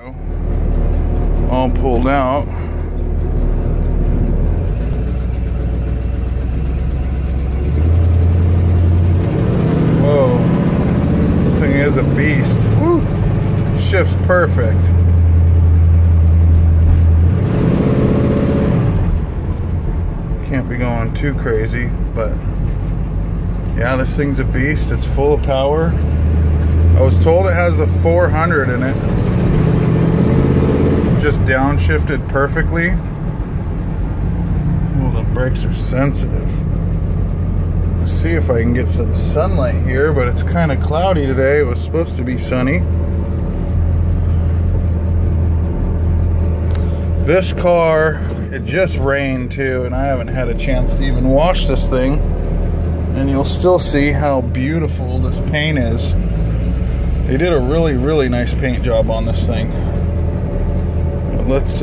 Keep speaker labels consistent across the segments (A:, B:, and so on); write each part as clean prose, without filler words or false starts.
A: All pulled out. Whoa, this thing is a beast. Woo. Shifts perfect. Can't be going too crazy, but yeah, this thing's a beast. It's full of power. I was told it has the 400 in it. Just downshifted perfectly. Well, the brakes are sensitive. Let's see if I can get some sunlight here, but it's kind of cloudy today. It was supposed to be sunny. This car, it just rained too, and I haven't had a chance to even wash this thing. And you'll still see how beautiful this paint is. They did a really, really nice paint job on this thing. Let's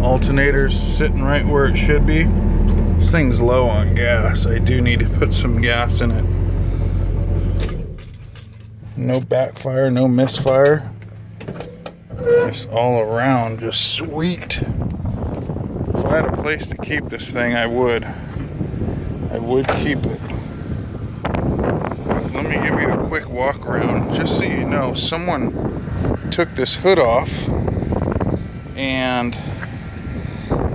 A: alternator's sitting right where it should be. This thing's low on gas. I do need to put some gas in it. No backfire, no misfire. Just all around just sweet. If I had a place to keep this thing, I would keep it. Let me give you a quick walk around just so you know. Someone took this hood off, and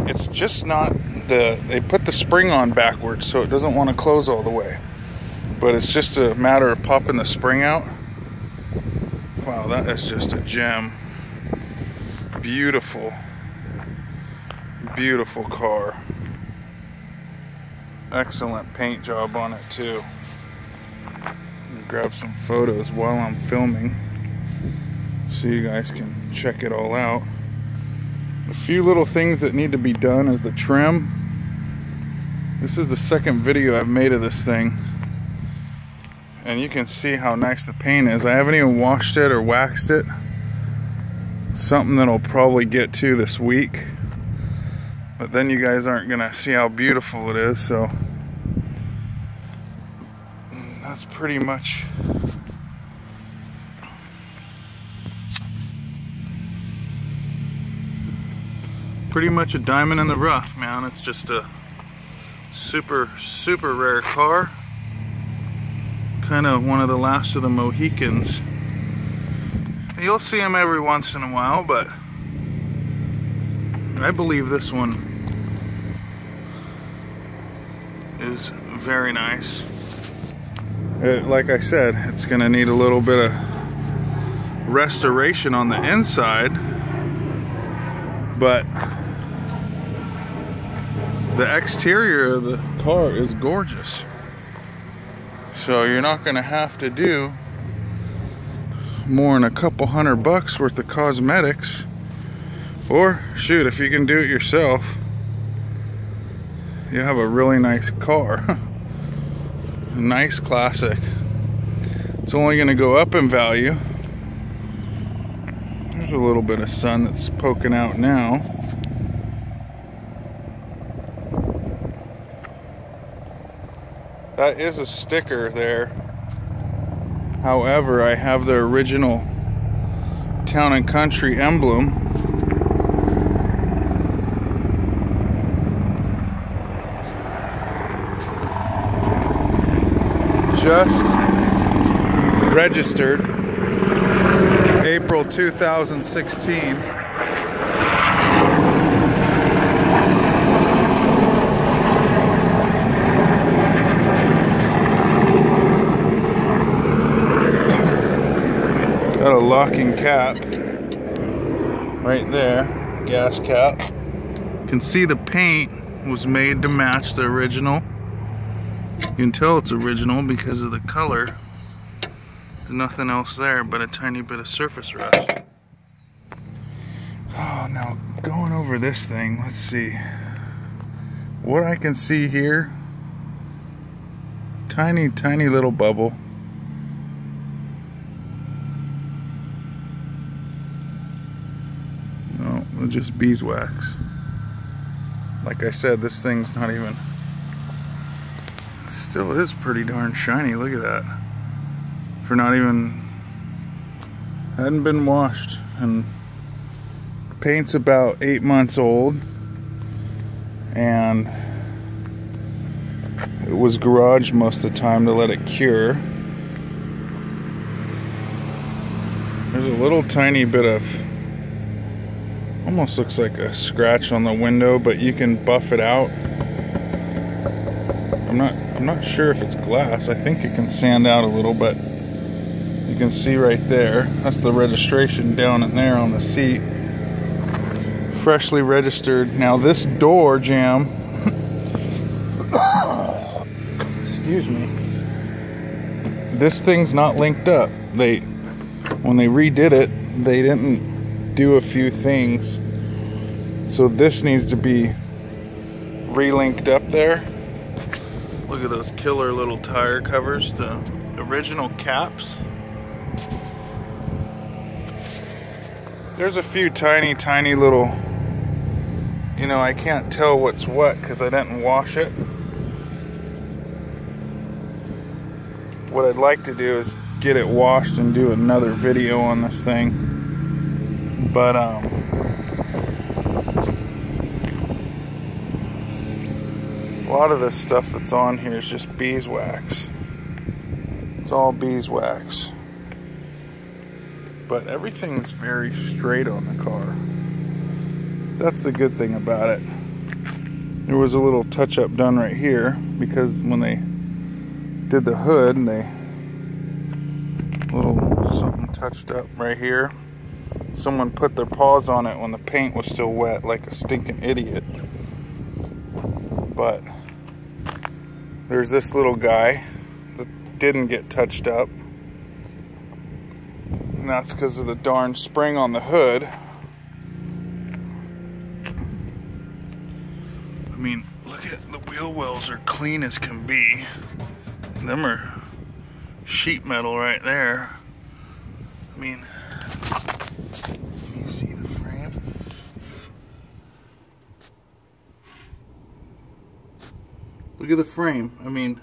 A: it's just not they put the spring on backwards, so it doesn't want to close all the way, but it's just a matter of popping the spring out. Wow, that is just a gem. Beautiful, beautiful car. Excellent paint job on it too. Grab some photos while I'm filming so you guys can check it all out. A few little things that need to be done is the trim. This is the second video I've made of this thing, and you can see how nice the paint is. I haven't even washed it or waxed it. It's something that I'll probably get to this week, but then you guys aren't gonna see how beautiful it is. So that's pretty much a diamond in the rough, man. It's just a super, super rare car. Kind of one of the last of the Mohicans. You'll see them every once in a while, but I believe this one is very nice. Like I said, it's gonna need a little bit of restoration on the inside, but the exterior of the car is gorgeous. So you're not gonna have to do more than a couple $100 worth of cosmetics. Or shoot, if you can do it yourself, you have a really nice car. Nice classic. It's only going to go up in value. There's a little bit of sun that's poking out now. That is a sticker there. However, I have the original Town and Country emblem. Just registered April 2016. Got a locking cap right there, gas cap. You can see the paint was made to match the original. You can tell it's original because of the color. There's nothing else there but a tiny bit of surface rust. Oh, now going over this thing, let's see. What I can see here, tiny, tiny little bubble. No, it's just beeswax. Like I said, this thing's not even... Still is pretty darn shiny. Look at that. For not even Hadn't been washed, and the paint's about 8 months old, and it was garaged most of the time to let it cure. There's a little tiny bit of, almost looks like a scratch on the window, but you can buff it out. I'm not sure if it's glass. I think it can sand out a little, but you can see right there, that's the registration down in there on the seat. Freshly registered. Now this door jamb, excuse me, this thing's not linked up. When they redid it, they didn't do a few things. So this needs to be re-linked up there. Look at those killer little tire covers, the original caps. There's a few tiny little, you know, I can't tell what's what because I didn't wash it. What I'd like to do is get it washed and do another video on this thing. But a lot of this stuff that's on here is just beeswax. It's all beeswax. But everything's very straight on the car. That's the good thing about it. There was a little touch-up done right here because when they did the hood, they little something touched up right here. Someone put their paws on it when the paint was still wet, like a stinking idiot. But there's this little guy that didn't get touched up, and that's because of the darn spring on the hood. I mean, look at the wheel wells are clean as can be. Them are sheet metal right there. I mean, can you see the frame? Look at the frame. I mean,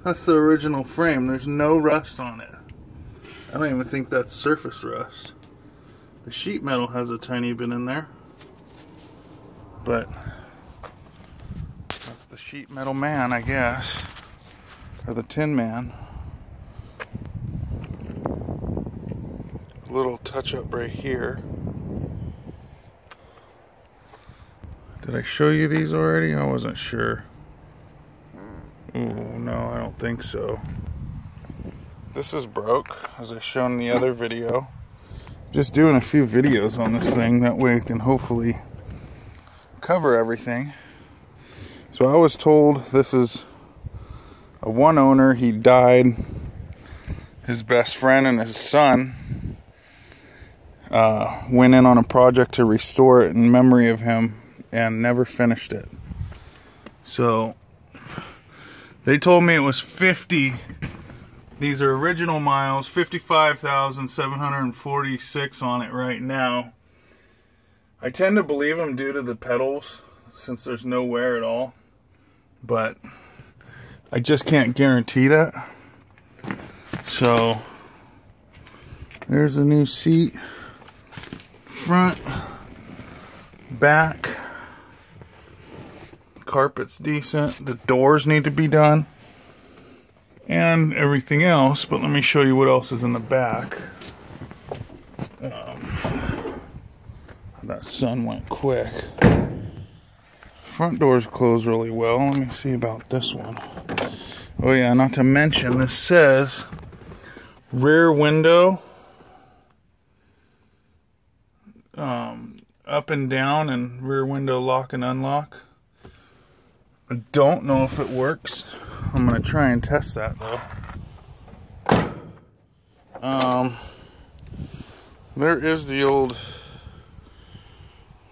A: that's the original frame. There's no rust on it. I don't even think that's surface rust. The sheet metal has a tiny bit in there, but that's the sheet metal man, I guess, or the tin man. A little touch up right here. Did I show you these already? I wasn't sure. Oh, no, I don't think so. This is broke, as I shown in the other video. Just doing a few videos on this thing, that way I can hopefully cover everything. So I was told this is a one owner. He died. His best friend and his son went in on a project to restore it in memory of him and never finished it. So they told me it was 50. These are original miles, 55,746 on it right now. I tend to believe them due to the pedals, since there's no wear at all. But I just can't guarantee that. So there's a new seat, front, back. Carpet's decent. The doors need to be done, and everything else. But let me show you what else is in the back. That sun went quick. Front doors close really well. Let me see about this one. Oh yeah, not to mention this says rear window up and down, and rear window lock and unlock. I don't know if it works. I'm gonna try and test that though. There is the old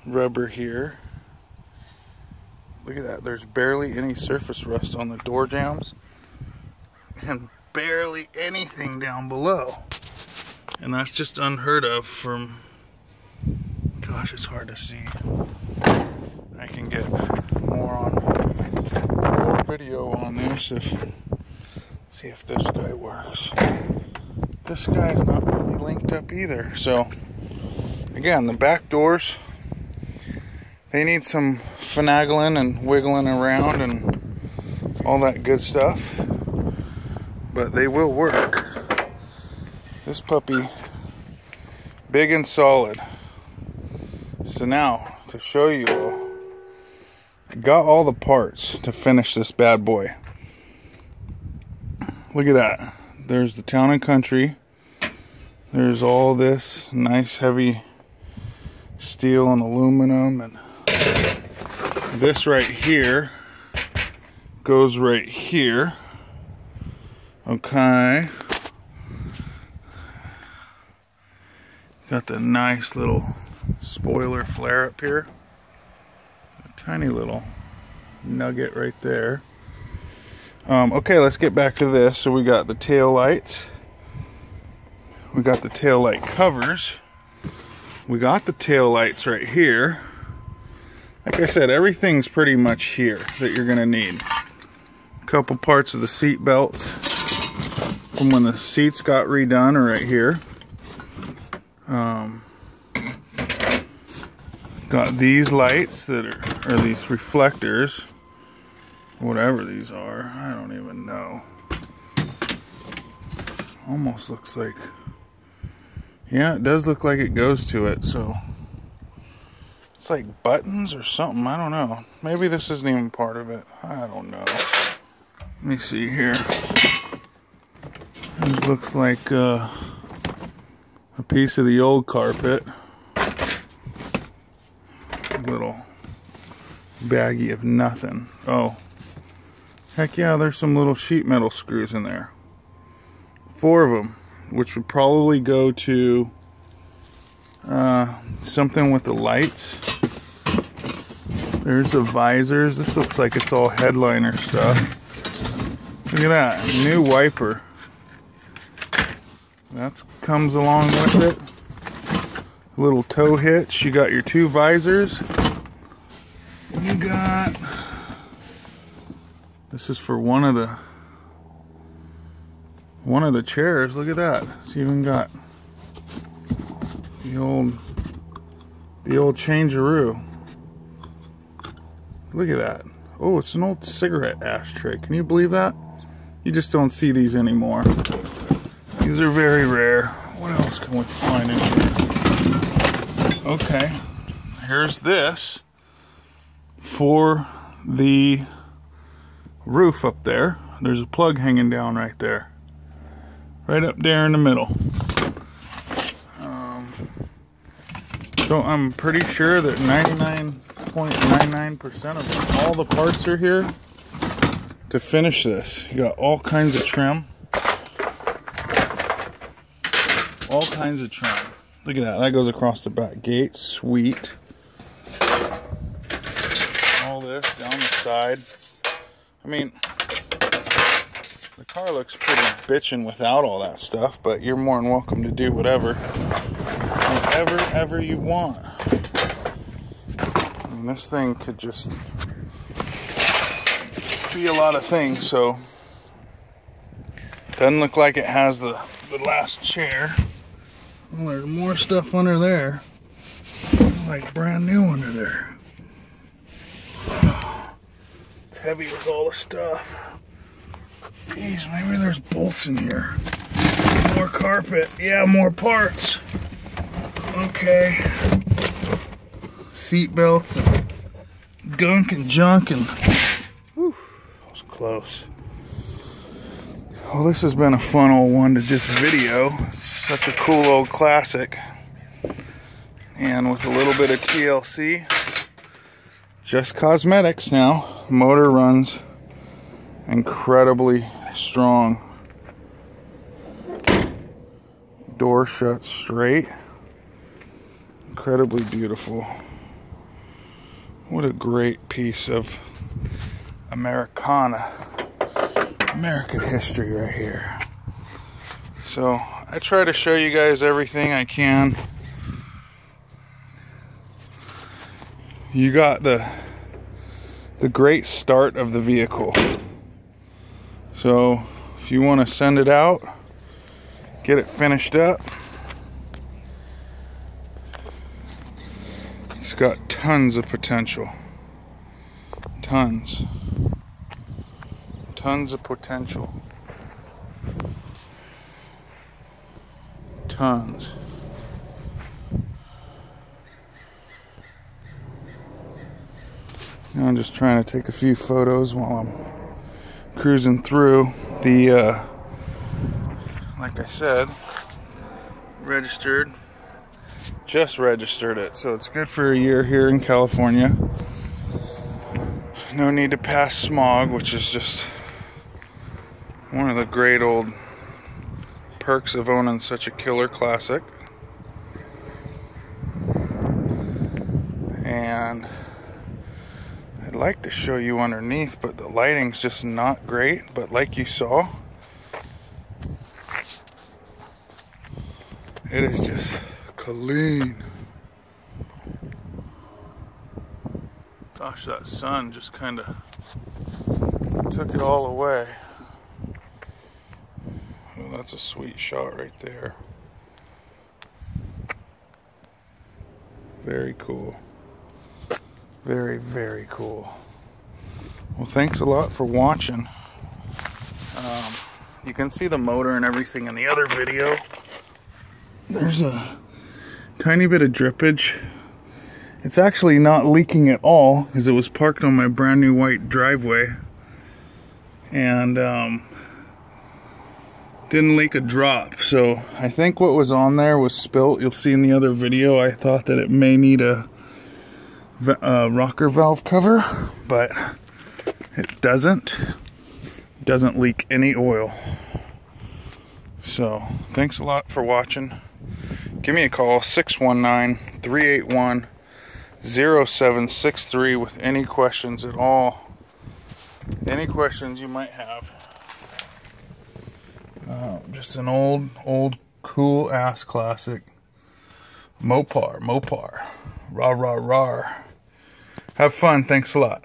A: rubber here. Look at that. There's barely any surface rust on the door jambs, and barely anything down below. And that's just unheard of from, gosh, it's hard to see. I can get more video on this, see if this guy works. this guy's not really linked up either. So again, the back doors, they need some finagling and wiggling around and all that good stuff, but they will work. This puppy, big and solid. So now, to show you all, I got all the parts to finish this bad boy. Look at that. There's the Town and Country. There's all this nice heavy steel and aluminum, and this right here goes right here. Okay. Got the nice little spoiler flare up here. A tiny little nugget right there. Okay, let's get back to this. So we got the tail lights. We got the tail light covers. We got the tail lights right here. Like I said, everything's pretty much here that you're gonna need. A couple parts of the seat belts from when the seats got redone are right here. Got these lights that are these reflectors, whatever these are, I don't even know. Almost looks like, yeah, it does look like it goes to it, so it's like buttons or something, I don't know. Maybe this isn't even part of it, I don't know. Let me see here. This looks like a piece of the old carpet. Little baggie of nothing. Oh, heck yeah, there's some little sheet metal screws in there. 4 of them, which would probably go to something with the lights. There's the visors. This looks like it's all headliner stuff. Look at that, new wiper. That comes along with it. Little tow hitch. You got your 2 visors. You got, this is for one of the chairs. Look at that. It's even got the old changeroo. Look at that. Oh, it's an old cigarette ashtray. Can you believe that? You just don't see these anymore. These are very rare. What else can we find in here? Okay, here's this for the roof up there. There's a plug hanging down right there. Right up there in the middle. So I'm pretty sure that 99.99% of all the parts are here to finish this. You got all kinds of trim. All kinds of trim. Look at that. That goes across the back gate. Sweet. All this down the side. I mean, the car looks pretty bitchin' without all that stuff, but you're more than welcome to do whatever you want. I mean, this thing could just be a lot of things, so doesn't look like it has the last chair. Well, there's more stuff under there. Like brand new under there. It's heavy with all the stuff. Jeez, maybe there's bolts in here. More carpet. Yeah, more parts. Okay. Seat belts and gunk and junk and... Whew, that was close. Well, this has been a fun old one to just video. Such a cool old classic. And with a little bit of TLC, just cosmetics now. Motor runs incredibly strong. Door shuts straight. Incredibly beautiful. What a great piece of Americana. American history right here. So I try to show you guys everything I can. You got the great start of the vehicle. So if you want to send it out, get it finished up. It's got tons of potential. Tons of potential. Tons. Now I'm just trying to take a few photos while I'm cruising through. The like I said, just registered it, so it's good for a year here in California. No need to pass smog, which is just one of the great old perks of owning such a killer classic. And I'd like to show you underneath, but the lighting's just not great. But like you saw, it is just clean. Gosh, that sun just kind of took it all away. Oh, that's a sweet shot right there. Very cool. Very, very cool. Well, thanks a lot for watching. You can see the motor and everything in the other video. There's a tiny bit of drippage. It's actually not leaking at all because it was parked on my brand new white driveway, and didn't leak a drop. So I think what was on there was spilt. You'll see in the other video I thought that it may need a rocker valve cover, but it doesn't leak any oil. So thanks a lot for watching. Give me a call, 619-381-0763 with any questions at all. Any questions you might have. Just an old cool ass classic. Mopar. Rah rah rah. Have fun. Thanks a lot.